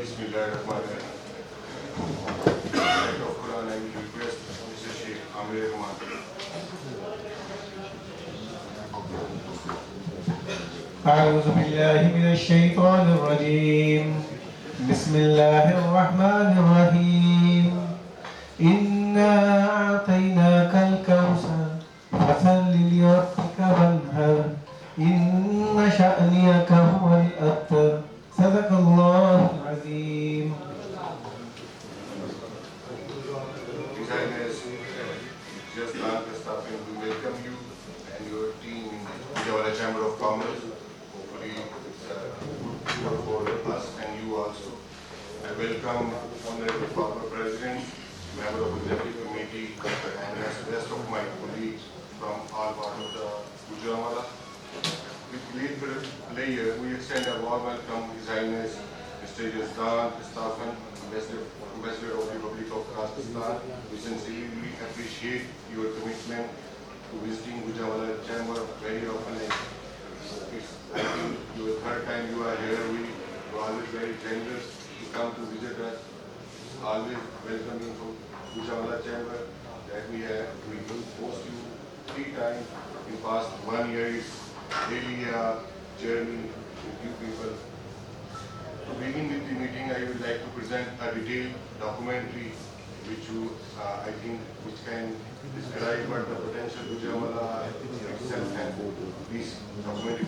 Bismillahirrahmanirrahim. Of Quran, I will request Mr. Sheikh Amir Rahman. أعوذ بالله من الشيطان الرجيم بسم الله الرحمن الرحيم إنا أعطيناك الكوثر فصل لربك وانحر إن شأنك هو الأبتر صدق الله العظيم. His Highness Yarzhan, Kistafin, we welcome you and your team in the Gujranwala Chamber of Commerce. Hopefully it's good for us and you also. I welcome Honorable Former President, Member of the Executive Committee, and the rest of my colleagues from all parts of the Gujranwala. With great pleasure, we extend a warm welcome to His Highness Mr. Yarzhan, Kistafin, Ambassador of the Republic of Kazakhstan. We sincerely appreciate your commitment to visiting Gujranwala Chamber very often. It's, I think, your third time you are here. We are always very generous to come to visit us. Always welcoming to Gujranwala Chamber that we host you 3 times in past 1 year. It's really a journey with you people. To begin with the meeting, I would like to present a detailed documentary which I think can describe what the potential Gujranwala itself has. Please, documentary.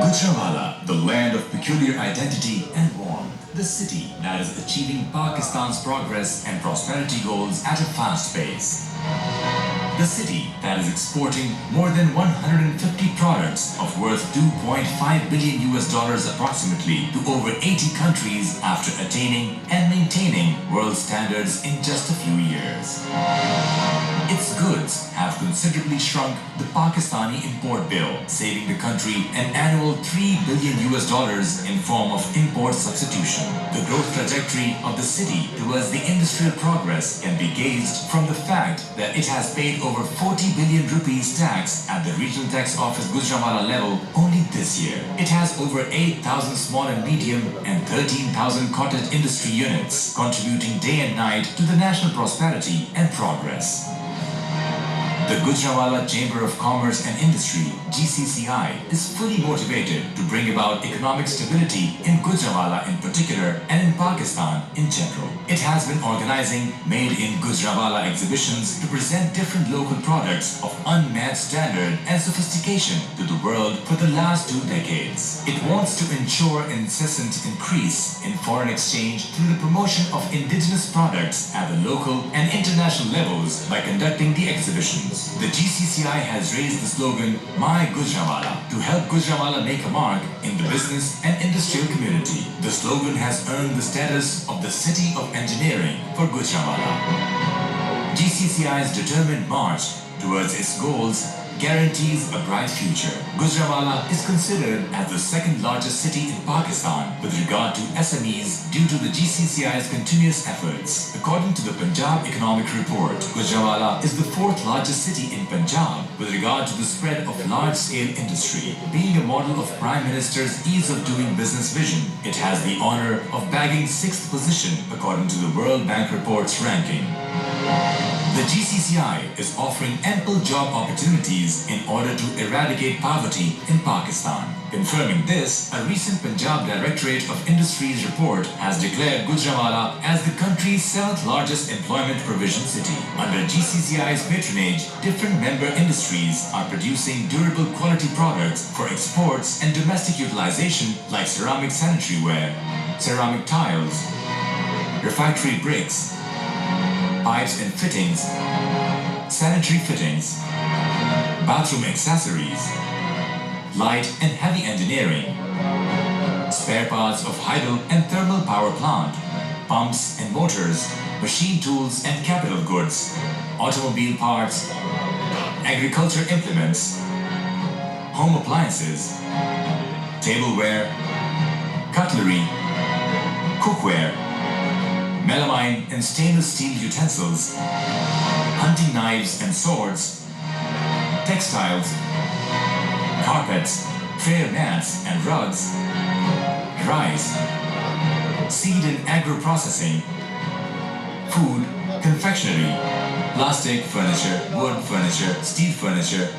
Gujranwala, the land of peculiar identity and warmth. The city that is achieving Pakistan's progress and prosperity goals at a fast pace. The city that is exporting more than 150 products of worth $2.5 billion approximately to over 80 countries after attaining and maintaining world standards in just a few years. Its goods have considerably shrunk the Pakistani import bill, saving the country an annual $3 billion in form of import substitution. The growth trajectory of the city towards the industrial progress can be gauged from the fact that it has paid over 40 billion rupees tax at the Regional Tax Office Gujranwala level only this year. It has over 8,000 small and medium and 13,000 cottage industry units, contributing day and night to the national prosperity and progress. The Gujranwala Chamber of Commerce and Industry, GCCI, is fully motivated to bring about economic stability in Gujranwala in particular and in Pakistan in general. It has been organizing Made in Gujranwala exhibitions to present different local products of unmatched standard and sophistication to the world for the last 2 decades. It wants to ensure an incessant increase in foreign exchange through the promotion of indigenous products at the local and international levels by conducting the exhibitions. The GCCI has raised the slogan My Gujranwala to help Gujranwala make a mark in the business and industrial community. The slogan has earned the status of the City of Engineering for Gujranwala. GCCI's determined march towards its goals guarantees a bright future. Gujranwala is considered as the 2nd largest city in Pakistan with regard to SMEs due to the GCCI's continuous efforts. According to the Punjab Economic Report, Gujranwala is the 4th largest city in Punjab with regard to the spread of large-scale industry. Being a model of Prime Minister's ease of doing business vision, it has the honor of bagging 6th position according to the World Bank Report's ranking. The GCCI is offering ample job opportunities in order to eradicate poverty in Pakistan. Confirming this, a recent Punjab Directorate of Industries report has declared Gujranwala as the country's 7th largest employment provision city. Under GCCI's patronage, different member industries are producing durable quality products for exports and domestic utilization like ceramic sanitary ware, ceramic tiles, refractory bricks, pipes and fittings, sanitary fittings, bathroom accessories, light and heavy engineering, spare parts of hydro and thermal power plant, pumps and motors, machine tools and capital goods, automobile parts, agriculture implements, home appliances, tableware, cutlery, cookware, melamine and stainless steel utensils, hunting knives and swords, textiles, carpets, prayer mats and rugs, rice, seed and agro-processing, food, confectionery, plastic furniture, wood furniture, steel furniture,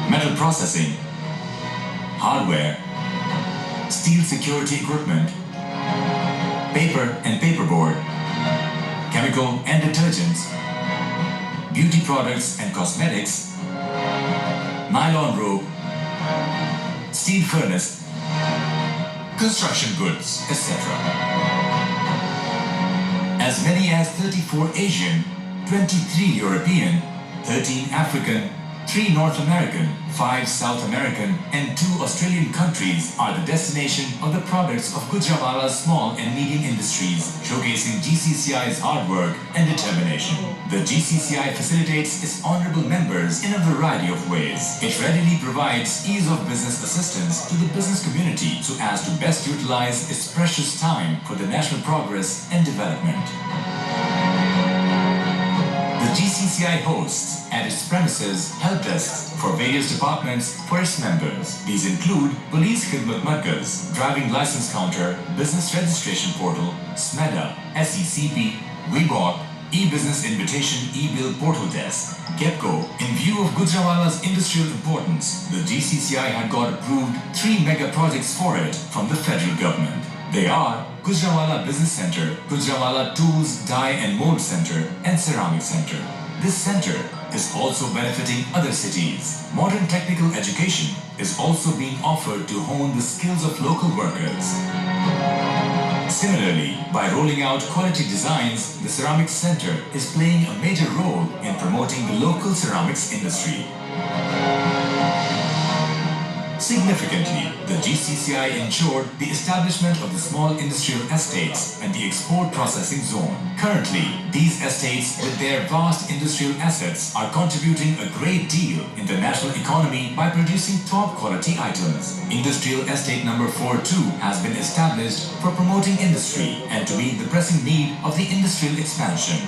metal processing, hardware, steel security equipment, paper and paperboard, chemical and detergents, beauty products and cosmetics, nylon rope, steel furnace, construction goods, etc. As many as 34 Asian, 23 European, 13 African, 3 North American, 5 South American, and 2 Australian countries are the destination of the products of Gujranwala's small and medium industries, showcasing GCCI's hard work and determination. The GCCI facilitates its honorable members in a variety of ways. It readily provides ease of business assistance to the business community so as to best utilize its precious time for the national progress and development. The GCCI hosts at its premises help desks for various departments for its members. These include Police Khidmat Markaz, Driving License Counter, Business Registration Portal, SMEDA, SECP, WeBalk, E-Business Invitation E-Bill Portal Desk, GEPCO. In view of Gujranwala's industrial importance, the GCCI had got approved 3 mega projects for it from the federal government. They are Gujranwala Business Center, Gujranwala Tools, Dye and Mold Center, and Ceramic Center. This center is also benefiting other cities. Modern technical education is also being offered to hone the skills of local workers. Similarly, by rolling out quality designs, the Ceramics Center is playing a major role in promoting the local ceramics industry. Significantly, the GCCI ensured the establishment of the small industrial estates and the export processing zone. Currently, these estates with their vast industrial assets are contributing a great deal in the national economy by producing top quality items. Industrial estate number 42 has been established for promoting industry and to meet the pressing need of the industrial expansion.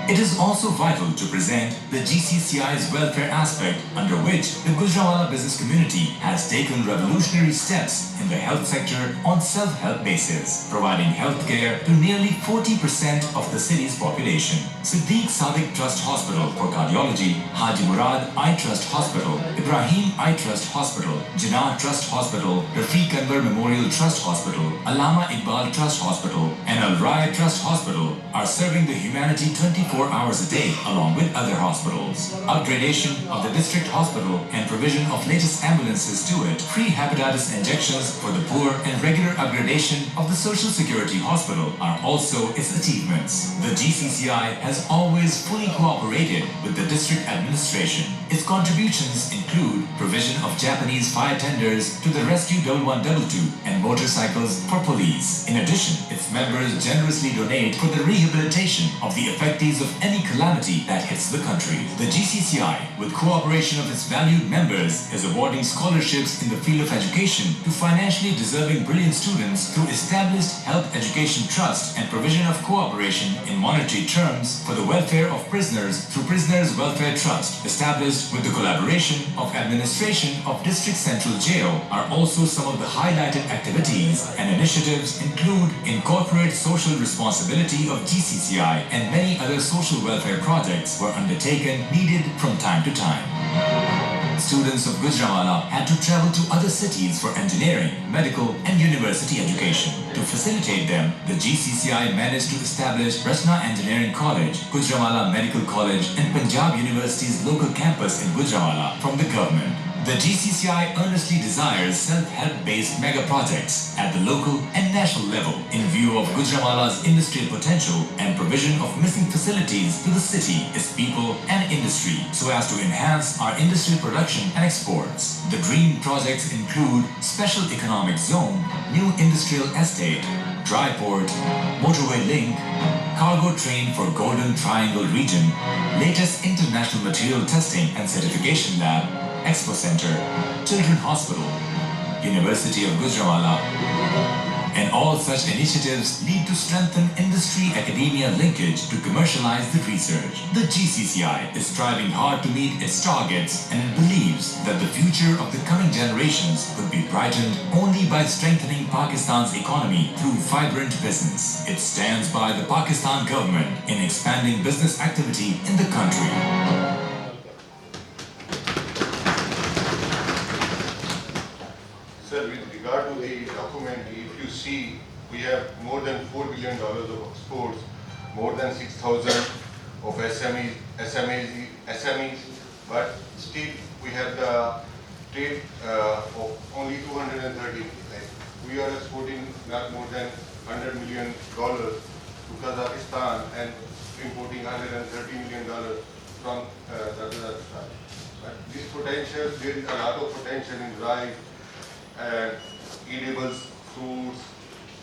It is also vital to present the GCCI's welfare aspect, under which the Gujranwala business community has taken revolutionary steps in the health sector on self-help basis, providing healthcare to nearly 40% of the city's population. Siddiq Sadiq Trust Hospital for Cardiology, Haji Murad Eye Trust Hospital, Ibrahim Eye Trust Hospital, Jinnah Trust Hospital, Rafiq Anwar Memorial Trust Hospital, Allama Iqbal Trust Hospital, and Al Raya Trust Hospital are serving the humanity 24 hours a day along with other hospitals. Upgradation of the district hospital and provision of latest ambulances to it, free hepatitis injections for the poor and regular upgradation of the social security hospital are also its achievements. The GCCI has always fully cooperated with the district administration. Its contributions include provision of Japanese fire tenders to the Rescue 1122 and motorcycles for police. In addition, its members generously donate for the rehabilitation of the affectees of any calamity that hits the country. The GCCI, with cooperation of its valued members, is awarding scholarships in the field of education to financially deserving brilliant students through established Health Education Trust and provision of cooperation in monetary terms for the welfare of prisoners through Prisoners Welfare Trust, established with the collaboration of Administration of District Central Jail. Are also some of the highlighted activities and initiatives include incorporate social responsibility of GCCI, and many other social welfare projects were undertaken, needed from time to time. Students of Gujranwala had to travel to other cities for engineering, medical and university education. To facilitate them, the GCCI managed to establish Rachna Engineering College, Gujranwala Medical College and Punjab University's local campus in Gujranwala from the government. The GCCI earnestly desires self-help-based mega projects at the local and national level in view of Gujranwala's industrial potential and provision of missing facilities to the city, its people and industry so as to enhance our industrial production and exports. The dream projects include Special Economic Zone, New Industrial Estate, Dry Port, Motorway Link, Cargo Train for Golden Triangle Region, latest international material testing and certification lab, Expo Center, Children's Hospital, University of Gujranwala, And all such initiatives lead to strengthen industry-academia linkage to commercialize the research. The GCCI is striving hard to meet its targets and it believes that the future of the coming generations will be brightened only by strengthening Pakistan's economy through vibrant business. It stands by the Pakistan government in expanding business activity in the country. Sir, with regard to the document, if you see, we have more than $4 billion of exports, more than 6,000 of SMEs, but still we have the trade of only 230. Like we are exporting not more than $100 million to Kazakhstan and importing $130 million from Kazakhstan. But this potential, there is a lot of potential in rice and edibles, fruits,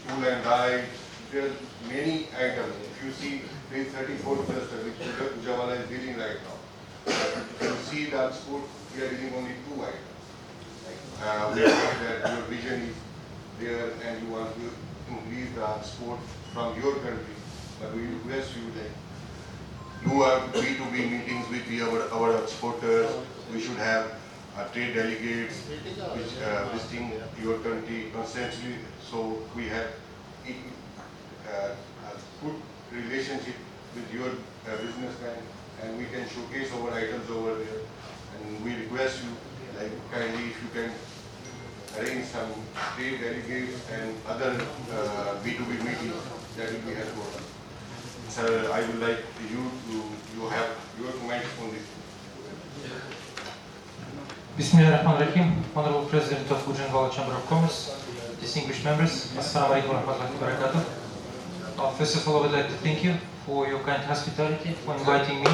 tool and dye. There are many items. If you see, there is 34 cluster which Gujranwala is dealing right now. If you see the export, we are dealing only 2 items. We think that your vision is there and you want to increase the export from your country. But we request you that do our B2B meetings with our exporters. We should have trade delegates which visiting your country constantly. So we have a good relationship with your businessmen and we can showcase our items over there. And we request you, like kindly, if you can arrange some trade delegates and other B2B meetings, that will be helpful. Sir, I would like you have your comments on this. Bismillahirrahmanirrahim. Honorable President of Gujranwala Chamber of Commerce, distinguished members, Assalamu alaikum wa rahmatullahi wa barakatuh. First of all, I would like to thank you for your kind hospitality, for inviting me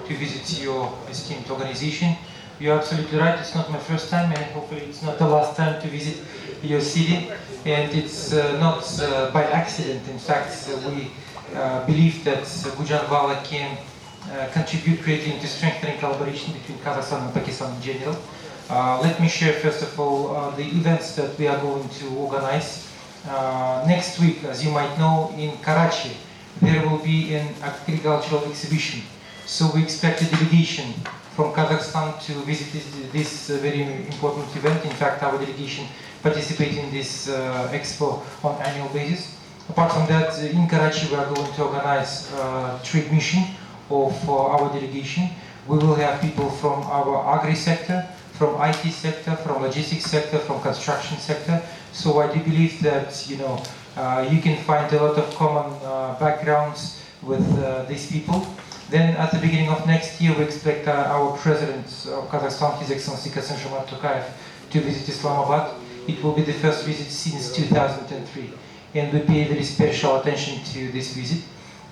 to visit your esteemed organization. You are absolutely right, it's not my first time and hopefully it's not the last time to visit your city. And it's not by accident. In fact, we believe that Gujranwala can contribute greatly to strengthening collaboration between Kazakhstan and Pakistan in general. Let me share first of all the events that we are going to organize. Next week, as you might know, in Karachi, there will be an agricultural exhibition. So we expect a delegation from Kazakhstan to visit this very important event. In fact, our delegation participates in this expo on annual basis. Apart from that, in Karachi, we are going to organize a trade mission of our delegation. We will have people from our agri sector, from IT sector, from logistics sector, from construction sector. So I do believe that you can find a lot of common backgrounds with these people. Then at the beginning of next year, we expect our President of Kazakhstan, His Excellency Kassym-Jomart Tokayev, to visit Islamabad. It will be the first visit since 2003. And we pay very special attention to this visit.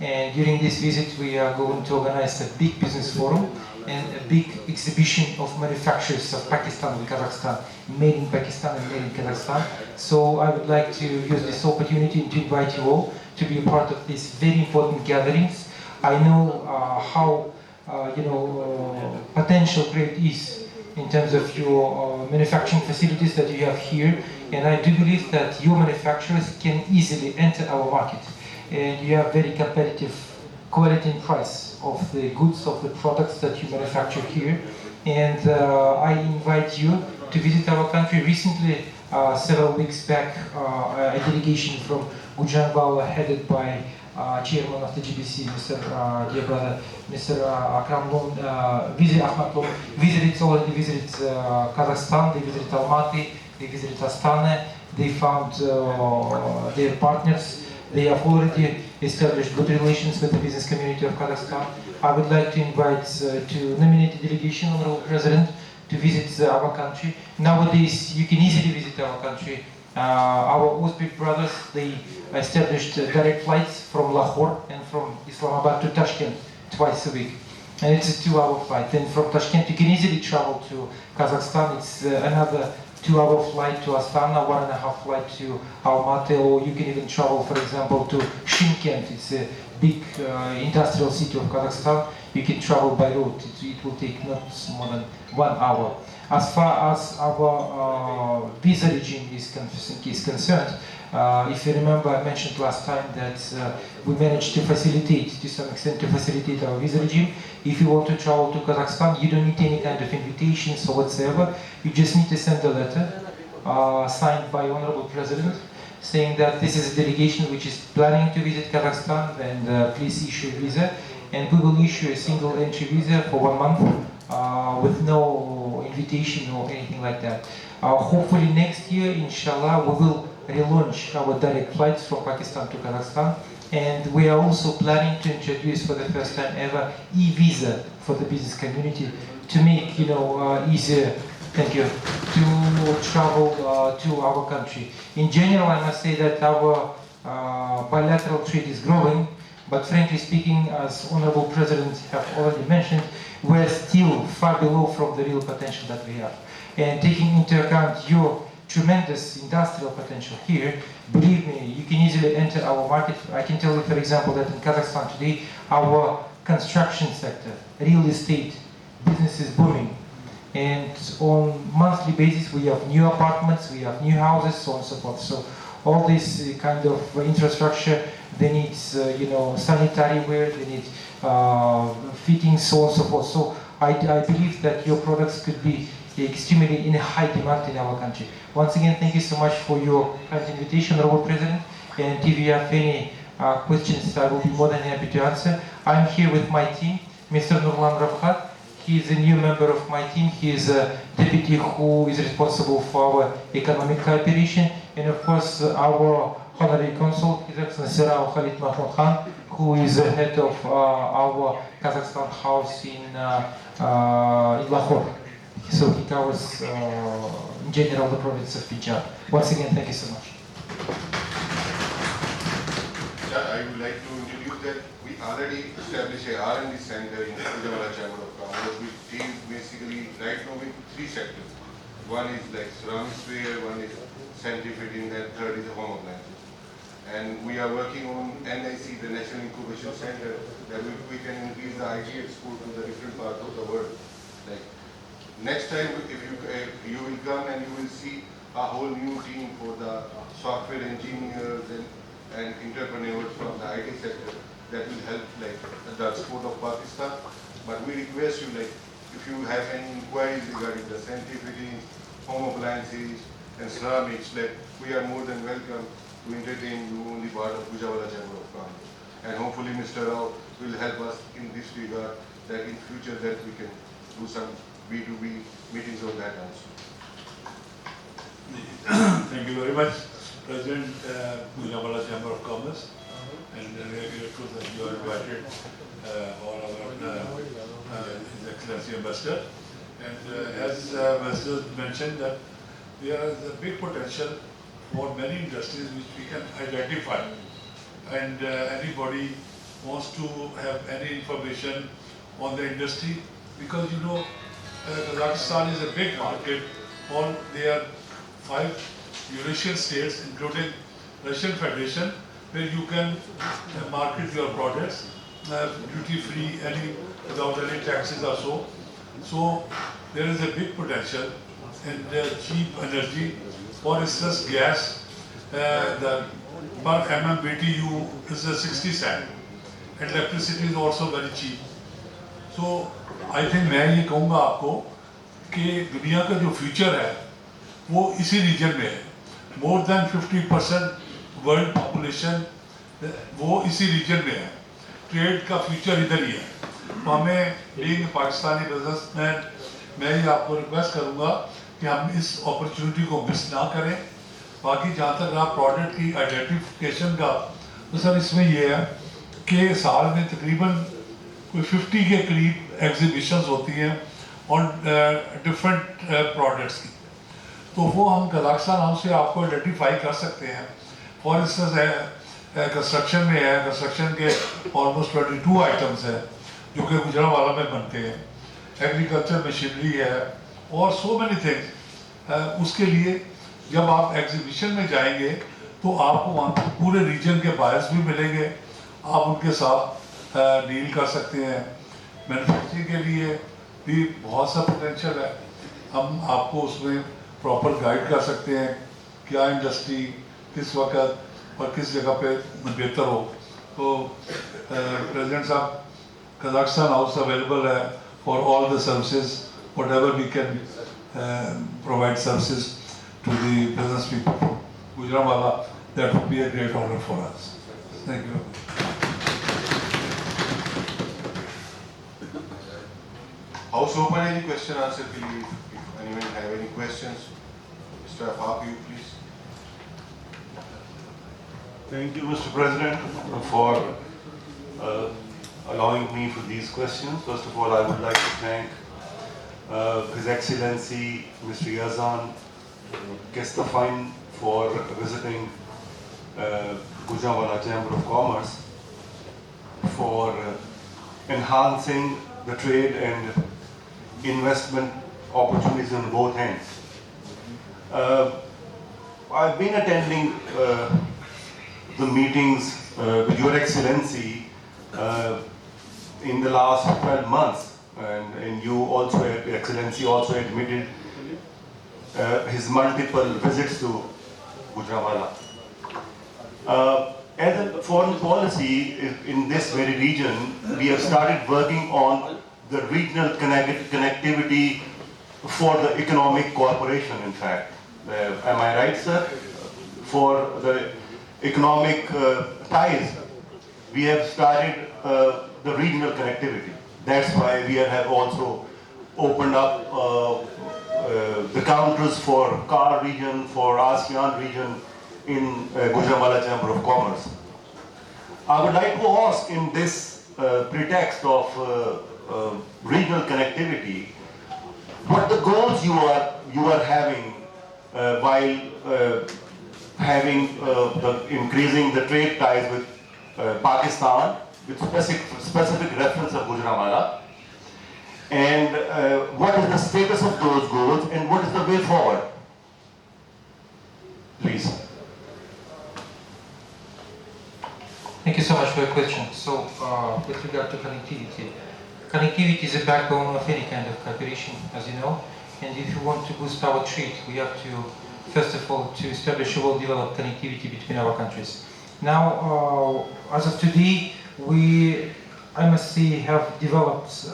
And during this visit, we are going to organize a big business forum and a big exhibition of manufacturers of Pakistan and Kazakhstan, made in Pakistan and made in Kazakhstan. So I would like to use this opportunity to invite you all to be a part of these very important gatherings. I know how potential great is in terms of your manufacturing facilities that you have here, and I do believe that your manufacturers can easily enter our market, and you have very competitive quality and price of the goods, of the products that you manufacture here. And I invite you to visit our country. Recently, several weeks back, a delegation from Gujranwala headed by chairman of the GBC, dear brother, Mr. Akram Lom, already visited Kazakhstan, they visited Almaty, they visited Astana, they found their partners. They have already established good relations with the business community of Kazakhstan. I would like to invite to nominate a delegation, Honorable President, to visit our country. Nowadays, you can easily visit our country. Our Uzbek brothers, they established direct flights from Lahore and from Islamabad to Tashkent twice a week. And it's a 2-hour flight. Then from Tashkent, you can easily travel to Kazakhstan. It's another 2-hour flight to Astana, 1.5 flight to Almaty, or you can even travel, for example, to Shymkent. It's a big industrial city of Kazakhstan. You can travel by road. It will take not more than 1 hour. As far as our visa regime is concerned, If you remember, I mentioned last time that we managed to facilitate, to some extent, to facilitate our visa regime. If you want to travel to Kazakhstan, you don't need any kind of invitations or whatsoever. You just need to send a letter signed by Honorable President saying that this is a delegation which is planning to visit Kazakhstan, and please issue a visa. And we will issue a single entry visa for 1 month with no invitation or anything like that. Hopefully next year, inshallah, we will relaunch our direct flights from Pakistan to Kazakhstan. And we are also planning to introduce for the first time ever e-visa for the business community to make easier, thank you, to travel to our country. In general, I must say that our bilateral trade is growing, but frankly speaking, as Honorable President have already mentioned, we're still far below from the real potential that we have. And taking into account your tremendous industrial potential here, believe me, you can easily enter our market. I can tell you, for example, that in Kazakhstan today, our construction sector, real estate, business is booming. And on monthly basis, we have new apartments, we have new houses, so on and so forth. So all this kind of infrastructure, they need, sanitary ware, they need fittings, so on and so forth. So I believe that your products could be extremely in high demand in our country. Once again, thank you so much for your kind invitation, Honorable President. And if you have any questions, I will be more than happy to answer. I'm here with my team, Mr. Nurlan Rabkhat. He is a new member of my team. He is a deputy who is responsible for our economic cooperation. And of course, our honorary consul, His Excellency Rao Khalid Mahmoud Khan, who is the head of our Kazakhstan house in Lahore. So he covers, in general, the province of Punjab. Once again, thank you so much. I would like to introduce that we already established a R&D center in Gujranwala Chamber of Commerce, which deals basically right now with 3 sectors. One is like ceramics ware, one is sanitary fitting, and third is home appliances. And we are working on NIC, the National Incubation Center, that we can increase the IT export to the different parts of the world. Like next time, if you will come and you will see a whole new team for the software engineers and entrepreneurs from the IT sector that will help like the export of Pakistan. But we request you, like, if you have any inquiries regarding the sanitary fittings, home appliances, and ceramics, like, we are more than welcome to entertain you on the part of Gujranwala Chamber of Commerce. And hopefully Mr. Rao will help us in this regard, that in future that we can do some B2B meetings on that also. Thank you very much, President Gujranwala Chamber of Commerce, and we are grateful that you are invited for our His Excellency Ambassador. And as Ambassador mentioned, that there is a big potential for many industries which we can identify, and anybody wants to have any information on the industry, because Kazakhstan is a big market. There are 5 Eurasian states, including Russian Federation, where you can market your products duty-free, without any taxes or so. So there is a big potential in cheap energy. For instance, gas, the per MMBTU is 60 cent. And electricity is also very cheap. So I think मैं ये कहूँगा आपको कि दुनिया का जो future है वो इसी रीजन में है. More than 50% वर्ल्ड पॉपुलेशन वो इसी रीजन में है. ट्रेड का फ्यूचर इधर ही है. तो हमें बीइंग पाकिस्तानी बिजनेसमैन मैं ये आपको रिक्वेस्ट करूँगा कि हम इस अपॉर्चुनिटी को मिस ना करें. बाकी जहाँ तक आप प्रोडक्ट की आइडेंटिफिकेशन का, तो सर इसमें ये है कि साल में तकरीबन कोई 50 के करीब एग्जीबिशंस होती हैं और डिफरेंट प्रोडक्ट्स की. तो वो हम कजाकिस्तान हाउस से आपको आइडेंटिफाई कर सकते हैं. फॉर इंस्टेंस है कंस्ट्रक्शन में है, कंस्ट्रक्शन के ऑलमोस्ट 22 आइटम्स हैं जो कि गुजरांवाला में बनते हैं. एग्रीकल्चर मशीनरी है और सो मैनी थिंग्स. उसके लिए जब आप एग्जीबिशन में जाएंगे तो आपको वहाँ पूरे रीजन के बायर्स भी मिलेंगे. आप उनके साथ डील कर सकते हैं. मैन्युफैक्चरिंग के लिए भी बहुत सा पोटेंशियल है. हम आपको उसमें प्रॉपर गाइड कर सकते हैं क्या इंडस्ट्री किस वक्त और किस जगह पे बेहतर हो. तो प्रेसिडेंट साहब, Kazakhstan also available for all the services, whatever we can provide services to the business people from Gujranwala. That would be a great honor for us. Thank you. House open, any question answer, please. If anyone have any questions, Mr. Afaq, you please. Thank you, Mr. President, for allowing me for these questions. First of all, I would like to thank His Excellency Mr. Yarzhan, Kistafin, for visiting Gujranwala Chamber of Commerce for enhancing the trade and investment opportunities on both ends. I've been attending the meetings with Your Excellency in the last 12 months, and you also, Your Excellency, also admitted his multiple visits to Gujranwala. As a foreign policy in this very region, we have started working on the regional connectivity for the economic cooperation, in fact. Am I right, sir? For the economic ties, we have started the regional connectivity. That's why we have also opened up the counters for CAR region, for ASEAN region in Gujranwala Chamber of Commerce. I would like to ask, in this pretext of regional connectivity, what the goals you are having while increasing the trade ties with Pakistan, with specific reference of Gujranwala, and what is the status of those goals and what is the way forward? Please. Thank you so much for your question. So, with regard to connectivity, connectivity is the backbone of any kind of cooperation, as you know. And if you want to boost our trade, we have to, first of all, to establish a well-developed connectivity between our countries. Now, as of today, I must say, have developed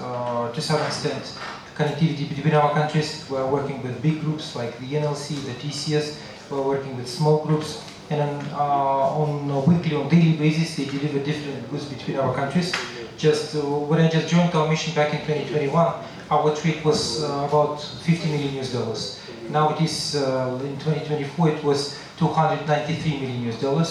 to some extent connectivity between our countries. We are working with big groups like the NLC, the TCS. We are working with small groups, and on a weekly, on daily basis, they deliver different goods between our countries. Just when I just joined our mission back in 2021, our trade was about $50 million. Now it is in 2024, it was $293 million.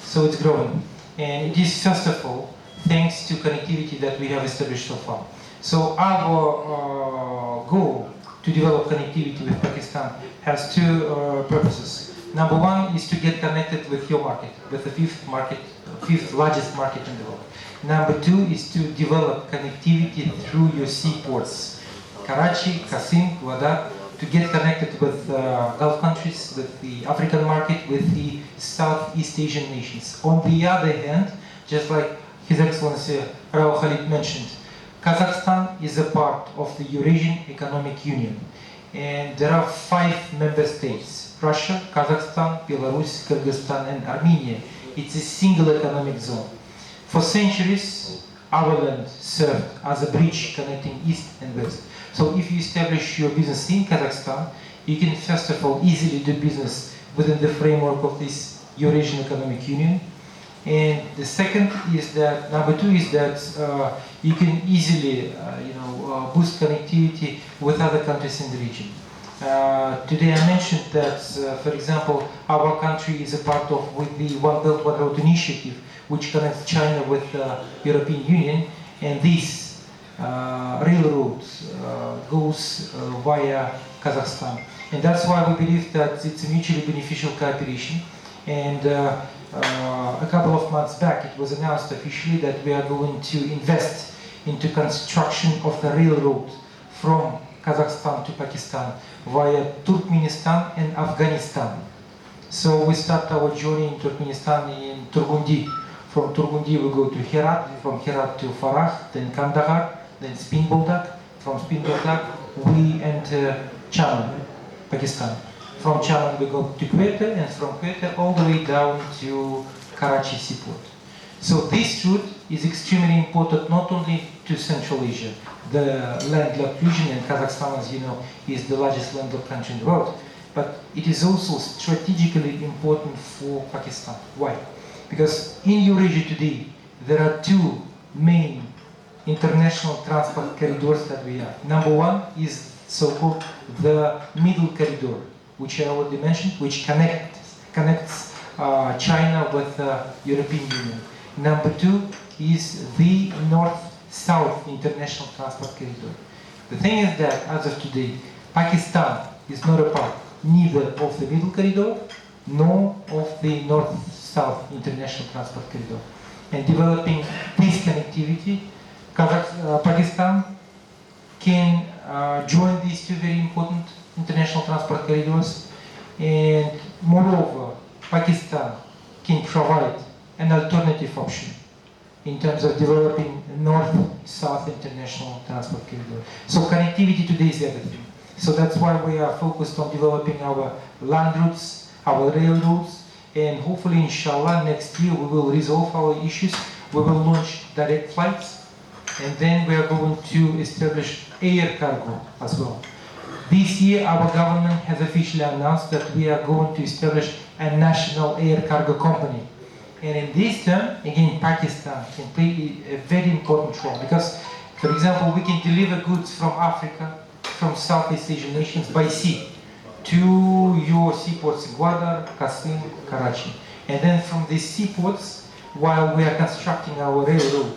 So it's growing, and it is first of all thanks to connectivity that we have established so far. So our goal to develop connectivity with Pakistan has two purposes. Number one is to get connected with your market, with the fifth largest market in the world. Number two is to develop connectivity through your seaports, Karachi, Qasim, Gwadar, to get connected with Gulf countries, with the African market, with the Southeast Asian nations. On the other hand, just like His Excellency Rao Khalid mentioned, Kazakhstan is a part of the Eurasian Economic Union. And there are 5 member states: Russia, Kazakhstan, Belarus, Kyrgyzstan, and Armenia. It's a single economic zone. For centuries, our land served as a bridge connecting East and West. So if you establish your business in Kazakhstan, you can first of all easily do business within the framework of this Eurasian Economic Union. And the second is that, number two is that you can easily boost connectivity with other countries in the region. Today I mentioned that, for example, our country is a part of the One Belt One Road initiative, which connects China with the European Union, and this railroad goes via Kazakhstan. And that's why we believe that it's a mutually beneficial cooperation. And a couple of months back, it was announced officially that we are going to invest into construction of the railroad from Kazakhstan to Pakistan via Turkmenistan and Afghanistan. So we start our journey in Turkmenistan in Turgundi. From Turgundi we go to Herat, from Herat to Farah, then Kandahar, then Spin Boldak. From Spin Boldak we enter China, Pakistan. From Chaman we go to Quetta, and from Quetta all the way down to Karachi seaport. So this route is extremely important not only to Central Asia, the landlocked region, and Kazakhstan, as you know, is the largest landlocked country in the world, but it is also strategically important for Pakistan. Why? Because in Eurasia today, there are two main international transport corridors that we have. Number one is so-called the middle corridor, which I already mentioned, which connects China with the European Union. Number two is the north-south international transport corridor. The thing is that as of today, Pakistan is not a part neither of the middle corridor nor of the north-south international transport corridor. And developing this connectivity, Pakistan can join these two very important international transport corridors, and moreover, Pakistan can provide an alternative option in terms of developing north-south international transport corridor. So connectivity today is everything. So that's why we are focused on developing our land routes, our rail routes, and hopefully, inshallah, next year we will resolve our issues. We will launch direct flights, and then we are going to establish air cargo as well. This year, our government has officially announced that we are going to establish a national air cargo company. And in this term, again, Pakistan can play a very important role because, for example, we can deliver goods from Africa, from Southeast Asian nations by sea to your seaports in Gwadar, Qasim, Karachi. And then from these seaports, while we are constructing our railroad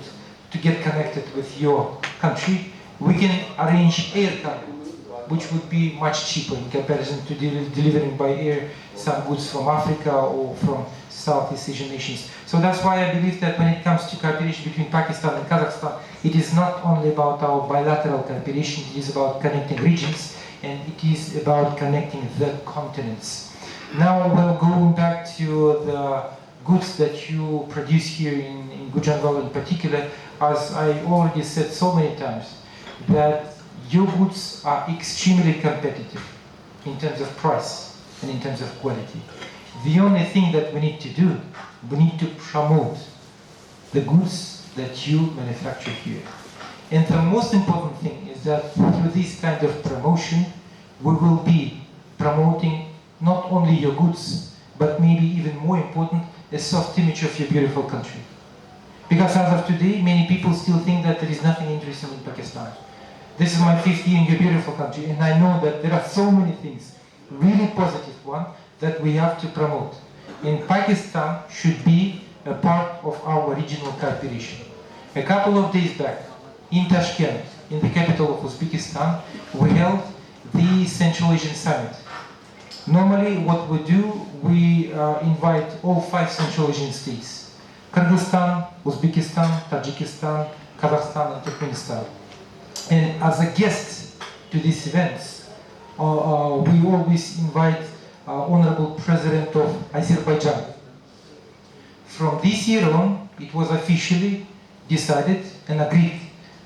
to get connected with your country, we can arrange air cargo, which would be much cheaper in comparison to delivering by air some goods from Africa or from Southeast Asian nations. So that's why I believe that when it comes to cooperation between Pakistan and Kazakhstan, it is not only about our bilateral cooperation, it is about connecting regions, and it is about connecting the continents. Now we're going back to the goods that you produce here in Gujranwala in particular. As I already said so many times, that your goods are extremely competitive in terms of price and in terms of quality. The only thing that we need to do, we need to promote the goods that you manufacture here. And the most important thing is that through this kind of promotion, we will be promoting not only your goods, but maybe even more important, a soft image of your beautiful country. Because as of today, many people still think that there is nothing interesting in Pakistan. This is my 5th year in your beautiful country, and I know that there are so many things, really positive one, that we have to promote. And Pakistan should be a part of our regional cooperation. A couple of days back, in Tashkent, in the capital of Uzbekistan, we held the Central Asian Summit. Normally, what we do, we invite all 5 Central Asian states: Kyrgyzstan, Uzbekistan, Tajikistan, Kazakhstan, and Turkmenistan. And as a guest to these events, we always invite Honorable President of Azerbaijan. From this year on, it was officially decided and agreed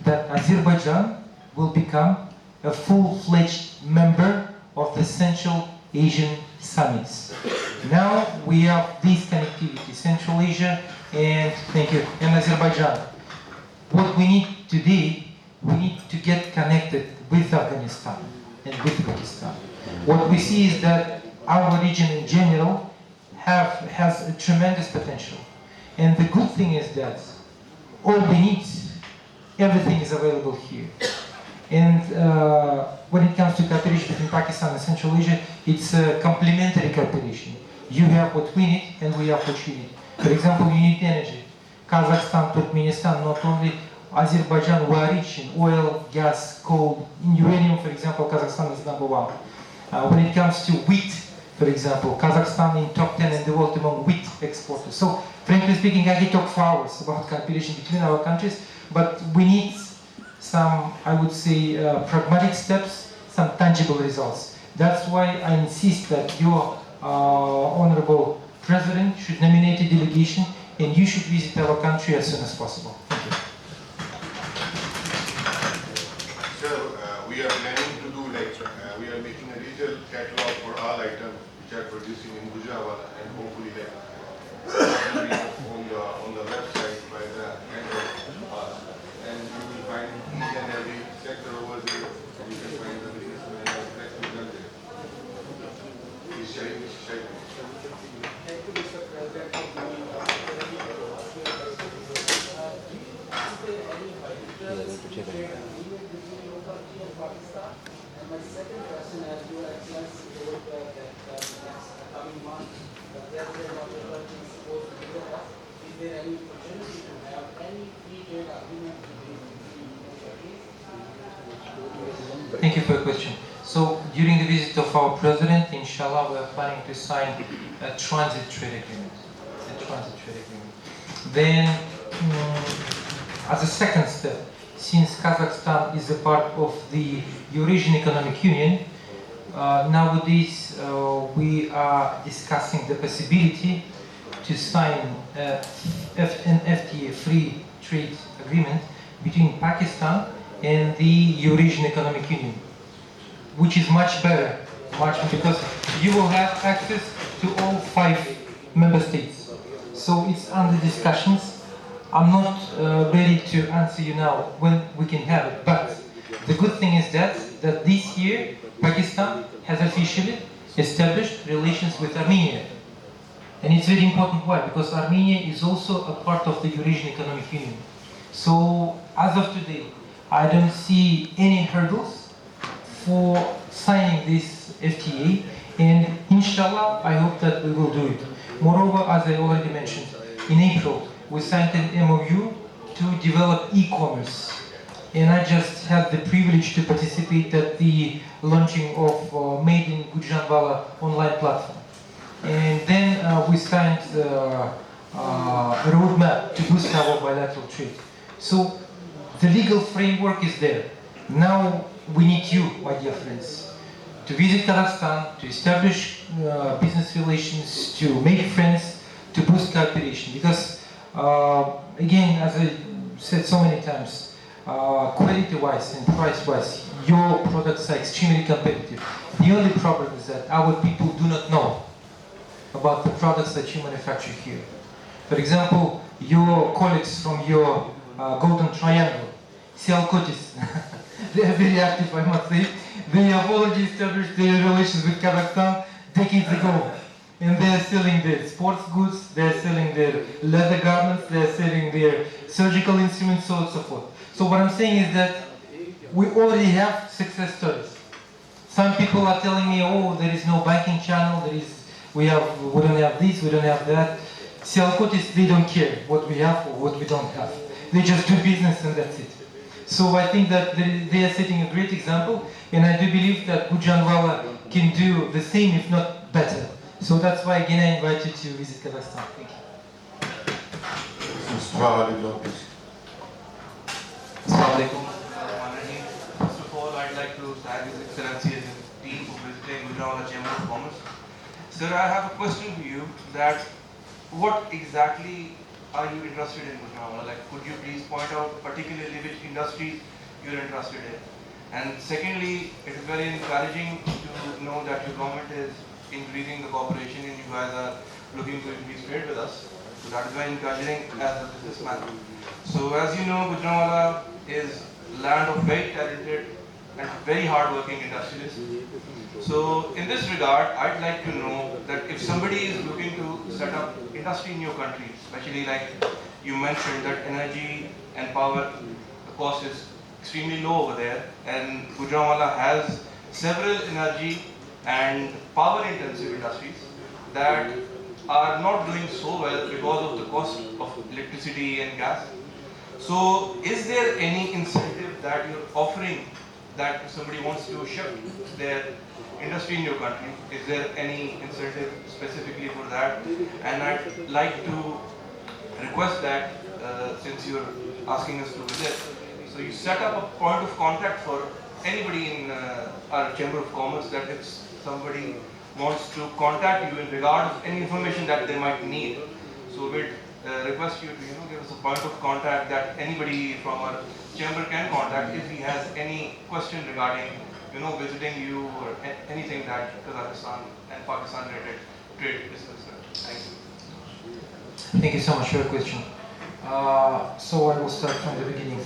that Azerbaijan will become a full-fledged member of the Central Asian Summits. Now we have this connectivity, Central Asia and Azerbaijan. What we need today, we need to get connected with Afghanistan and with Pakistan. What we see is that our region in general has a tremendous potential. And the good thing is that all we need, everything is available here. And when it comes to cooperation between Pakistan and Central Asia, it's a complementary cooperation. You have what we need and we have what you need. For example, you need energy. Kazakhstan, Turkmenistan, not only Azerbaijan, we are rich in oil, gas, coal. In uranium, for example, Kazakhstan is number 1. When it comes to wheat, for example, Kazakhstan in top 10 in the world among wheat exporters. So, frankly speaking, I could talk for hours about cooperation between our countries, but we need some, I would say, pragmatic steps, some tangible results. That's why I insist that your Honorable President should nominate a delegation and you should visit our country as soon as possible. Thank you. Sir, we are planning to do like we are making a retail catalog for all items which are producing in Gujranwala, and hopefully like will be on the website by the end of and you will find each and every sector over there. You can find the businessmen and practical there. He's sharing. Thank you, Mr. President. Pakistan. And my second question, as Your Excellency told that next coming month, the President of the country is supposed to visit us. Is there any opportunity to have any free trade agreement between both countries? Thank you for your question. So during the visit of our president, inshallah, we are planning to sign a transit trade agreement. Then, as a second step, since Kazakhstan is a part of the Eurasian Economic Union, nowadays we are discussing the possibility to sign an FTA, free trade agreement, between Pakistan and the Eurasian Economic Union, which is much better, because you will have access to all 5 member states. So it's under discussions. I'm not ready to answer you now when we can have it, but the good thing is that this year Pakistan has officially established relations with Armenia. And it's very important. Why? Because Armenia is also a part of the Eurasian Economic Union. So as of today, I don't see any hurdles for signing this FTA, and inshallah, I hope that we will do it. Moreover, as I already mentioned, in April, we signed an MOU to develop e-commerce. And I just had the privilege to participate at the launching of Made in Gujranwala online platform. And then we signed a roadmap to boost our bilateral trade. So the legal framework is there. Now we need you, my dear friends, to visit Kazakhstan, to establish business relations, to make friends, to boost cooperation. Because again, as I said so many times, quality-wise and price-wise, your products are extremely competitive. The only problem is that our people do not know about the products that you manufacture here. For example, your colleagues from your Golden Triangle, Sialkotis, they are very active, I must say. They have already established their relations with Kazakhstan decades ago. And they are selling their sports goods, they are selling their leather garments, they are selling their surgical instruments, so on and so forth. So what I'm saying is that we already have success stories. Some people are telling me, oh, there is no banking channel, we don't have this, we don't have that. Sialkotis, they don't care what we have or what we don't have. They just do business and that's it. So I think that they are setting a great example, and I do believe that Gujranwala can do the same, if not better. So that's why again I invite you to visit Kazakhstan. Thank you. Assalamu alaikum. First of all, I'd like to thank His Excellency and his team for visiting Gujranwala Chamber of Commerce. Sir, I have a question for you, that what exactly are you interested in Gujranwala? Like, could you please point out particularly which industries you're interested in? And secondly, it is very encouraging to know that your government is increasing the cooperation and you guys are looking to increase trade with us. So that is very encouraging as a businessman. So as you know, Gujranwala is land of very talented and very hard-working industrialists. So in this regard, I'd like to know that if somebody is looking to set up industry in your country, especially like you mentioned that energy and power, the cost is extremely low over there, and Gujranwala has several energy and power intensive industries that are not doing so well because of the cost of electricity and gas. So is there any incentive that you're offering that if somebody wants to shift their industry in your country? Is there any incentive specifically for that? And I'd like to request that since you're asking us to visit, so you set up a point of contact for anybody in our Chamber of Commerce, that if somebody wants to contact you in regard of any information that they might need. So we'd request you to give us a point of contact that anybody from our chamber can contact if he has any question regarding visiting you or anything that Kazakhstan and Pakistan related trade is concerned? Thank you. Thank you so much for your question. So I will start from the beginning.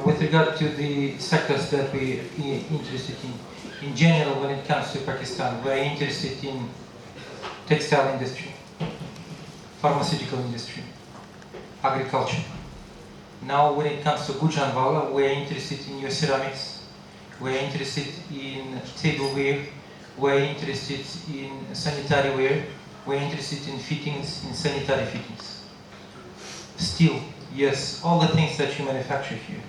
With regard to the sectors that we are interested in general, when it comes to Pakistan, we are interested in textile industry, pharmaceutical industry, agriculture. Now, when it comes to Gujranwala, we are interested in your ceramics, we are interested in tableware, we are interested in sanitary ware, we are interested in fittings, in sanitary fittings. Still, yes, all the things that you manufacture here,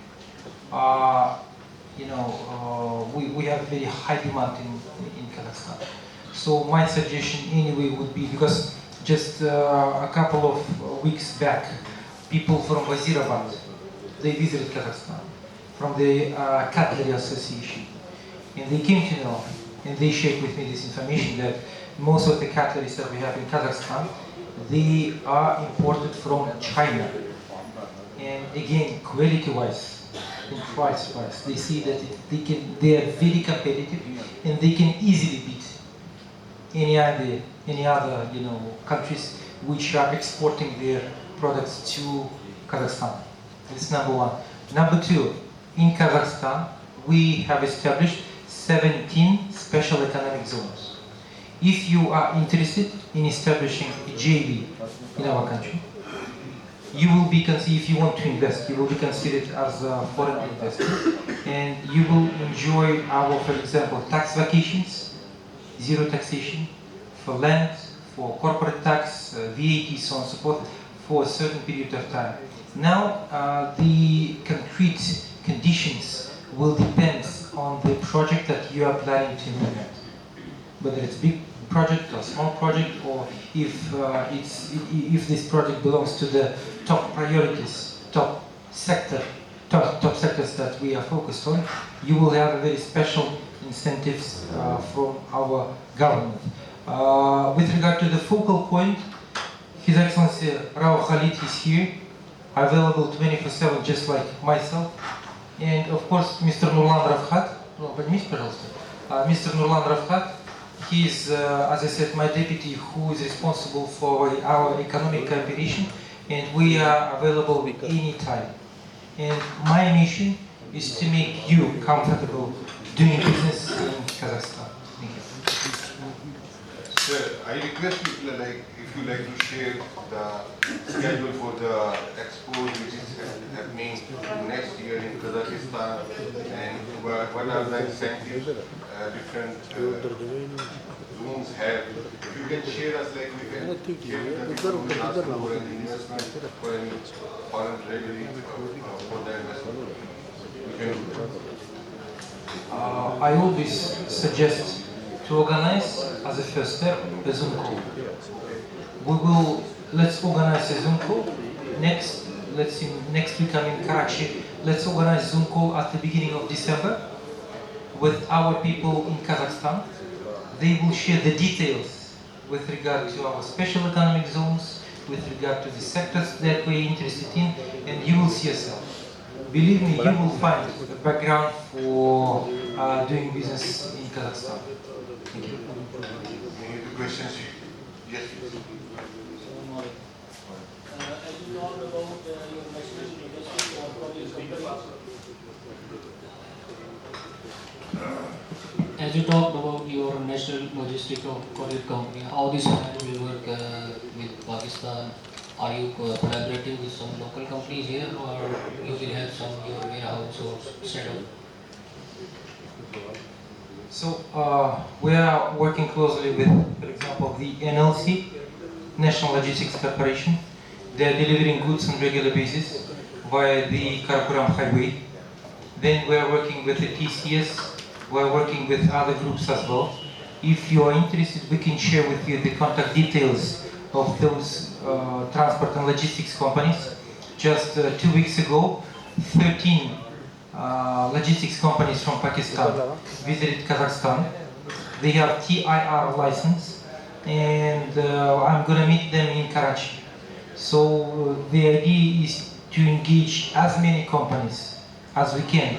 we have very high demand in Kazakhstan. So my suggestion anyway would be, because just a couple of weeks back, people from Wazirabad, they visited Kazakhstan from the Cutlery Association, and they came to know, and they shared with me this information that most of the cutleries that we have in Kazakhstan, they are imported from China. And again, quality-wise and price-wise, they see that they are very competitive, and they can easily beat any other countries which are exporting their products to Kazakhstan. That's number one. Number two, in Kazakhstan, we have established 17 special economic zones. If you are interested in establishing a JV in our country, you will be considered, if you want to invest, you will be considered as a foreign investor, and you will enjoy our, for example, tax vacations, zero taxation, for land, for corporate tax, VAT, so on and so forth, for a certain period of time. Now, the concrete conditions will depend on the project that you are planning to implement. Whether it's big project or small project, or if this project belongs to the top priorities, top sectors that we are focused on, you will have very special incentives from our government. With regard to the focal point, His Excellency Rao Khalid is here, available 24/7, just like myself, and of course Mr. Nurlan Ravkhat. Mr. Nurlan Ravkhat, he is, as I said, my deputy, who is responsible for our economic cooperation, and we are available anytime. And my mission is to make you comfortable doing business in Kazakhstan. Thank you. Sir, I request you, if you like to share the schedule for the expo which is happening next year in Kazakhstan, and what are the incentives different rooms have. If you can share us, we can get the people for an investment, for any foreign treasury, for the investment. I always suggest to organize, as a first step, a Zoom call. Let's organize a Zoom call. Next week I'm in Karachi. Let's organize Zoom call at the beginning of December with our people in Kazakhstan. They will share the details with regard to our special economic zones, with regard to the sectors that we're interested in, and you will see yourself. Believe me, you will find a background for doing business in Kazakhstan. Thank you. Any other questions? Yes, please. As you talked about your national industry or produce companies, as you talked about your national logistical courier company, how this will work with Pakistan? Are you collaborating with some local companies here, or you will have some your warehouse or set up? So we are working closely with, for example, the NLC, National Logistics Corporation. They are delivering goods on regular basis via the Karakoram Highway. Then we are working with the TCS. We are working with other groups as well. If you are interested, we can share with you the contact details of those transport and logistics companies. Just 2 weeks ago, 13 logistics companies from Pakistan visited Kazakhstan. They have TIR license, and I'm going to meet them in Karachi. So the idea is to engage as many companies as we can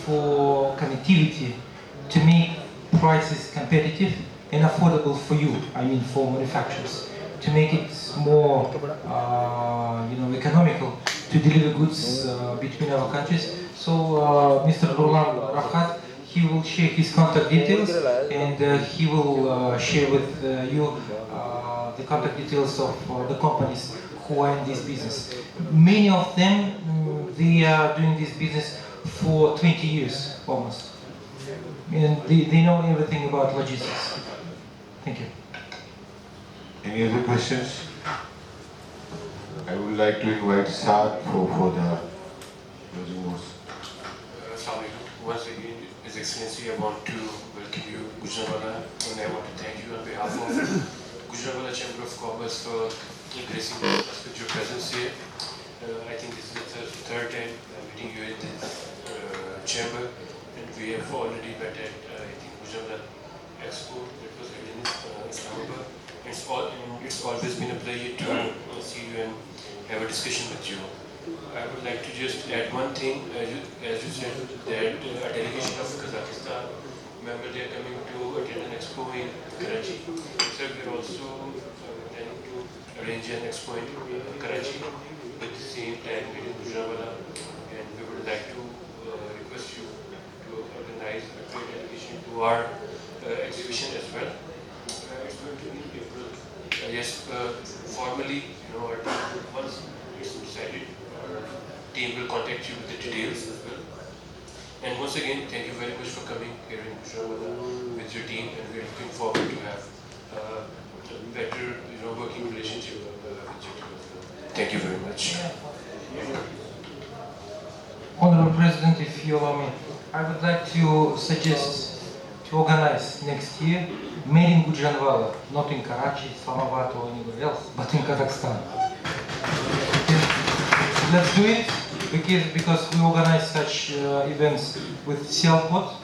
for connectivity to make prices competitive and affordable for you, I mean for manufacturers, to make it more economical to deliver goods between our countries. So Mr. Roland Rafhat, he will share his contact details and he will share with you the contact details of the companies who are in this business. Many of them, they are doing this business for 20 years almost. And they know everything about logistics. Thank you. Any other questions? I would like to invite Saad for the closing words. Once again, His Excellency, I want to welcome you, Gujranwala, and I want to thank you on behalf of Gujranwala Chamber of Commerce for gracing us with your presence here. I think this is the third time meeting you in this chamber, and we have already met at Gujranwala Expo that was held in Islamabad. It's always been a pleasure to see you and have a discussion with you. I would like to just add one thing, as you said, that a delegation of Kazakhstan member, they are coming to attend an expo in Karachi. So we are also planning to arrange an expo in Karachi at the same time in Gujranwala, and we would like to request you to organize a great delegation to our exhibition as well. It's going to be in April. Yes, formally, once it's decided, our team will contact you with the details as well. And once again, thank you very much for coming here in Gujranwala with your team, and we're looking forward to have a better, working relationship with you too. Thank you very much. Honorable President, if you allow me, I would like to suggest to organize next year made in Gujranwala, not in Karachi, Islamabad or anywhere else, but in Kazakhstan. Let's do it because we organize such events with Selpot.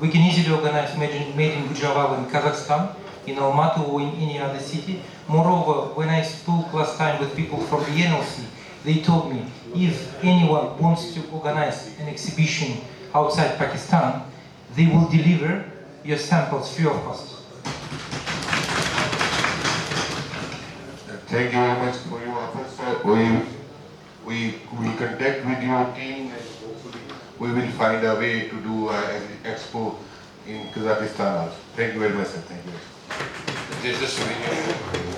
We can easily organize made in Gujranwala in Kazakhstan, in Almaty or in any other city. Moreover, when I spoke last time with people from the NLC, they told me if anyone wants to organize an exhibition outside Pakistan, they will deliver your samples free of cost. Thank you very much for your efforts, sir. We will contact with your team, and hopefully we will find a way to do an expo in Kazakhstan also. Thank you very much, sir. Thank you. There's a souvenir.